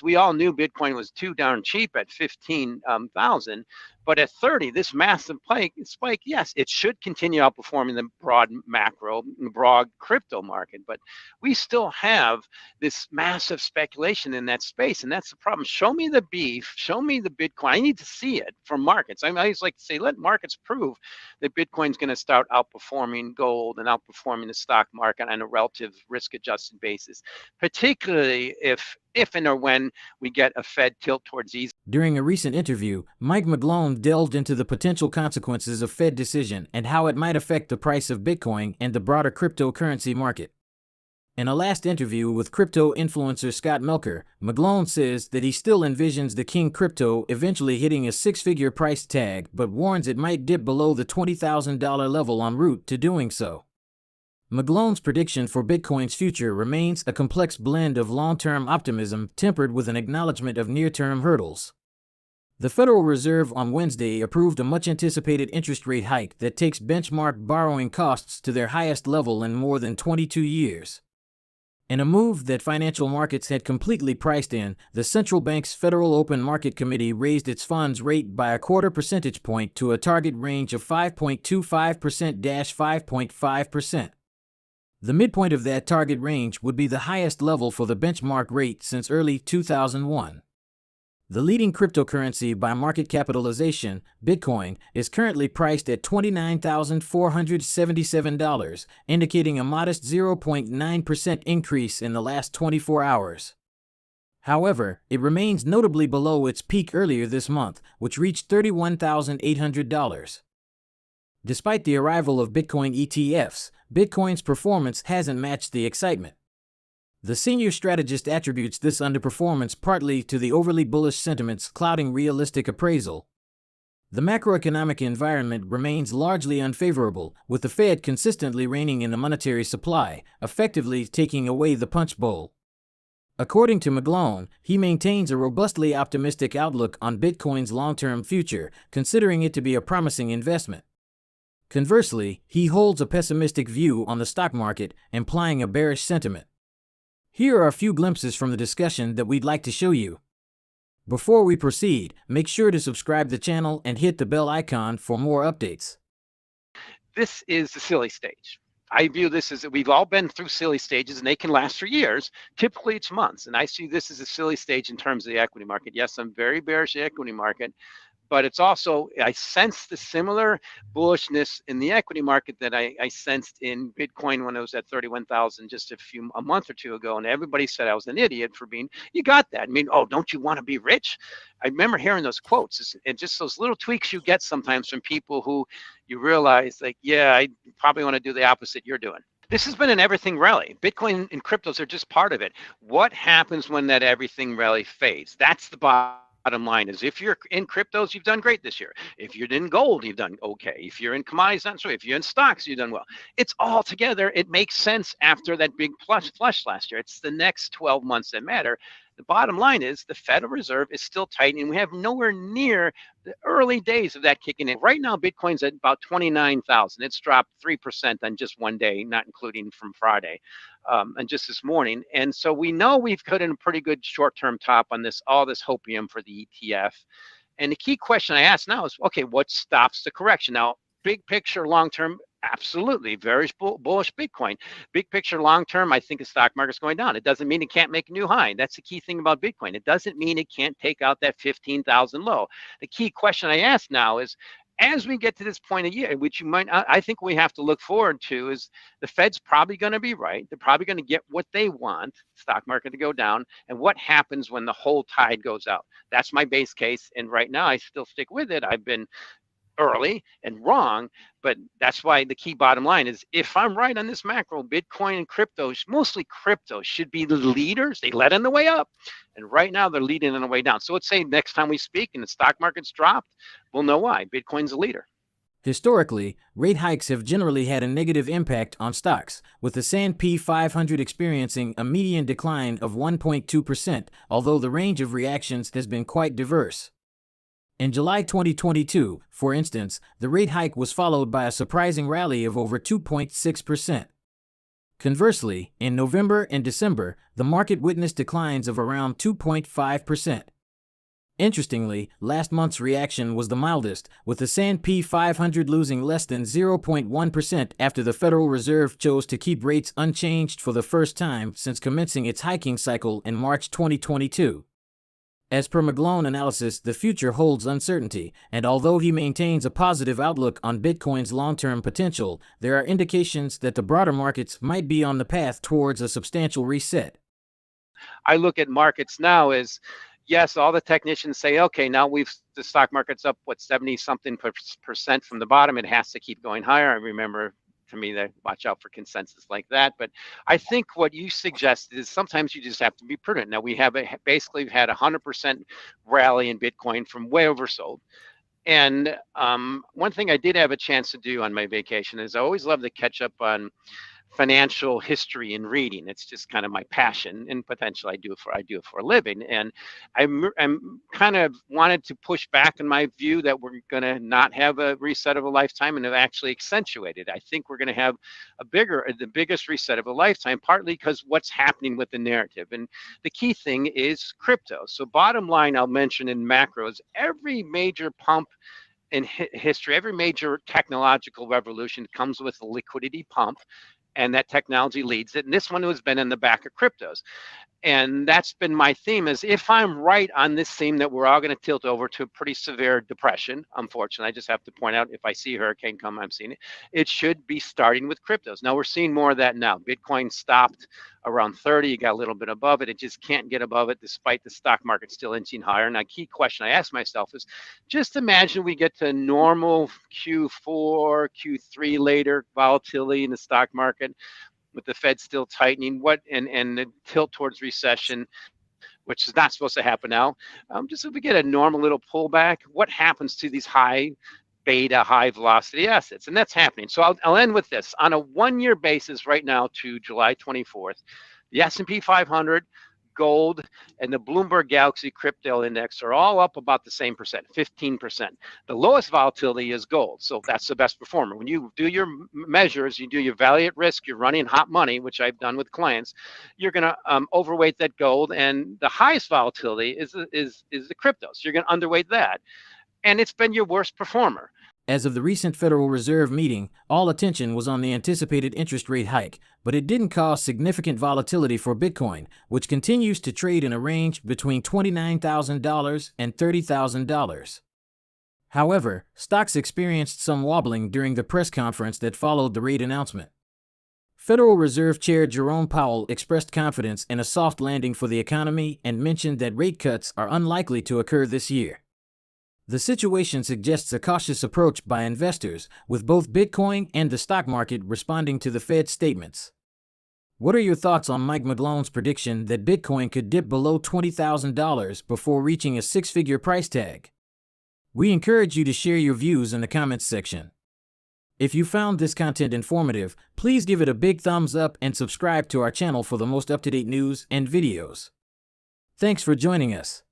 We all knew Bitcoin was too darn cheap at 15,000, but at 30, this massive spike, yes, it should continue outperforming the broad macro, broad crypto market, but we still have this massive speculation in that space, and that's the problem. Show me the beef, show me the Bitcoin. I need to see it from markets. I always like to say, let markets prove that Bitcoin's going to start outperforming gold and outperforming the stock market on a relative risk-adjusted basis, particularly if and or when we get a Fed tilt towards easy. During a recent interview, Mike McGlone delved into the potential consequences of Fed decision and how it might affect the price of Bitcoin and the broader cryptocurrency market. In a last interview with crypto influencer Scott Melker, McGlone says that he still envisions the King crypto eventually hitting a six-figure price tag, but warns it might dip below the $20,000 level en route to doing so. McGlone's prediction for Bitcoin's future remains a complex blend of long-term optimism tempered with an acknowledgement of near-term hurdles. The Federal Reserve on Wednesday approved a much-anticipated interest rate hike that takes benchmark borrowing costs to their highest level in more than 22 years. In a move that financial markets had completely priced in, the central bank's Federal Open Market Committee raised its funds rate by a quarter percentage point to a target range of 5.25%-5.5%. The midpoint of that target range would be the highest level for the benchmark rate since early 2001. The leading cryptocurrency by market capitalization, Bitcoin, is currently priced at $29,477, indicating a modest 0.9% increase in the last 24 hours. However, it remains notably below its peak earlier this month, which reached $31,800. Despite the arrival of Bitcoin ETFs, Bitcoin's performance hasn't matched the excitement. The senior strategist attributes this underperformance partly to the overly bullish sentiments clouding realistic appraisal. The macroeconomic environment remains largely unfavorable, with the Fed consistently reining in the monetary supply, effectively taking away the punch bowl. According to McGlone, he maintains a robustly optimistic outlook on Bitcoin's long-term future, considering it to be a promising investment. Conversely, he holds a pessimistic view on the stock market, implying a bearish sentiment. Here are a few glimpses from the discussion that we'd like to show you. Before we proceed, make sure to subscribe to the channel and hit the bell icon for more updates. This is the silly stage. I view this as that we've all been through silly stages and they can last for years. Typically it's months. And I see this as a silly stage in terms of the equity market. Yes, I'm very bearish the equity market, but it's also, I sense the similar bullishness in the equity market that I sensed in Bitcoin when it was at 31,000 just a month or two ago. And everybody said I was an idiot for being, you got that. I mean, oh, don't you want to be rich? I remember hearing those quotes and just those little tweaks you get sometimes from people who you realize like, yeah, I probably want to do the opposite you're doing. This has been an everything rally. Bitcoin and cryptos are just part of it. What happens when that everything rally fades? That's the bottom line. Is if you're in cryptos, you've done great this year. If you're in gold, you've done okay. If you're in commodities, not so. If you're in stocks, you've done well. It's all together. It makes sense after that big flush last year. It's the next 12 months that matter. The bottom line is the Federal Reserve is still tightening. We have nowhere near the early days of that kicking in. Right now, Bitcoin's at about 29,000. It's dropped 3% on just one day, not including from Friday and just this morning. And so we know we've cut in a pretty good short-term top on all this hopium for the ETF. And the key question I ask now is, okay, what stops the correction? Now, big picture, long-term, absolutely, very bullish Bitcoin. Big picture, long term, I think the stock market's going down. It doesn't mean it can't make a new high. That's the key thing about Bitcoin. It doesn't mean it can't take out that 15,000 low. The key question I ask now is, as we get to this point of year, which you might, I think we have to look forward to, is the Fed's probably going to be right. They're probably going to get what they want, stock market to go down. And what happens when the whole tide goes out? That's my base case. And right now, I still stick with it. I've been early and wrong, but that's why the key bottom line is if I'm right on this macro, Bitcoin and cryptos, mostly cryptos, should be the leaders. They led on the way up, and right now they're leading on the way down. So let's say next time we speak and the stock market's dropped, we'll know why. Bitcoin's a leader. Historically, rate hikes have generally had a negative impact on stocks, with the S&P 500 experiencing a median decline of 1.2%, although the range of reactions has been quite diverse. In July 2022, for instance, the rate hike was followed by a surprising rally of over 2.6%. Conversely, in November and December, the market witnessed declines of around 2.5%. Interestingly, last month's reaction was the mildest, with the S&P 500 losing less than 0.1% after the Federal Reserve chose to keep rates unchanged for the first time since commencing its hiking cycle in March 2022. As per McGlone analysis, the future holds uncertainty, and although he maintains a positive outlook on Bitcoin's long-term potential, there are indications that the broader markets might be on the path towards a substantial reset. I look at markets now as, yes, all the technicians say, okay, now the stock market's up, 70 something percent from the bottom. It has to keep going higher. I remember, to me, that watch out for consensus like that. But I think what you suggested is sometimes you just have to be prudent. Now we have basically had 100% rally in Bitcoin from way oversold. And one thing I did have a chance to do on my vacation is I always love to catch up on financial history and reading. It's just kind of my passion, and potentially I do it for a living. And I'm kind of wanted to push back in my view that we're going to not have a reset of a lifetime, and have actually accentuated. I think we're going to have the biggest reset of a lifetime, partly because what's happening with the narrative. And the key thing is crypto. So bottom line, I'll mention in macros, every major pump in history, every major technological revolution comes with a liquidity pump, and that technology leads it. And this one has been in the back of cryptos. And that's been my theme, is if I'm right on this theme that we're all going to tilt over to a pretty severe depression, unfortunately, I just have to point out, if I see a hurricane come, I'm seeing it, it should be starting with cryptos. Now we're seeing more of that now. Bitcoin stopped around 30, you got a little bit above it. It just can't get above it despite the stock market still inching higher. Now, key question I ask myself is, just imagine we get to normal Q4, Q3 later volatility in the stock market, with the Fed still tightening, and the tilt towards recession, which is not supposed to happen now. Just if we get a normal little pullback, what happens to these high beta, high velocity assets? And that's happening. So I'll end with this. On a 1-year basis right now to July 24th, the S&P 500, gold, and the Bloomberg Galaxy Crypto Index are all up about the same percent, 15%. The lowest volatility is gold, so that's the best performer. When you do your measures, you do your value at risk, you're running hot money, which I've done with clients, you're going to overweight that gold, and the highest volatility is the cryptos. You're going to underweight that, and it's been your worst performer. As of the recent Federal Reserve meeting, all attention was on the anticipated interest rate hike, but it didn't cause significant volatility for Bitcoin, which continues to trade in a range between $29,000 and $30,000. However, stocks experienced some wobbling during the press conference that followed the rate announcement. Federal Reserve Chair Jerome Powell expressed confidence in a soft landing for the economy and mentioned that rate cuts are unlikely to occur this year. The situation suggests a cautious approach by investors, with both Bitcoin and the stock market responding to the Fed's statements. What are your thoughts on Mike McGlone's prediction that Bitcoin could dip below $20,000 before reaching a 6-figure price tag? We encourage you to share your views in the comments section. If you found this content informative, please give it a big thumbs up and subscribe to our channel for the most up-to-date news and videos. Thanks for joining us.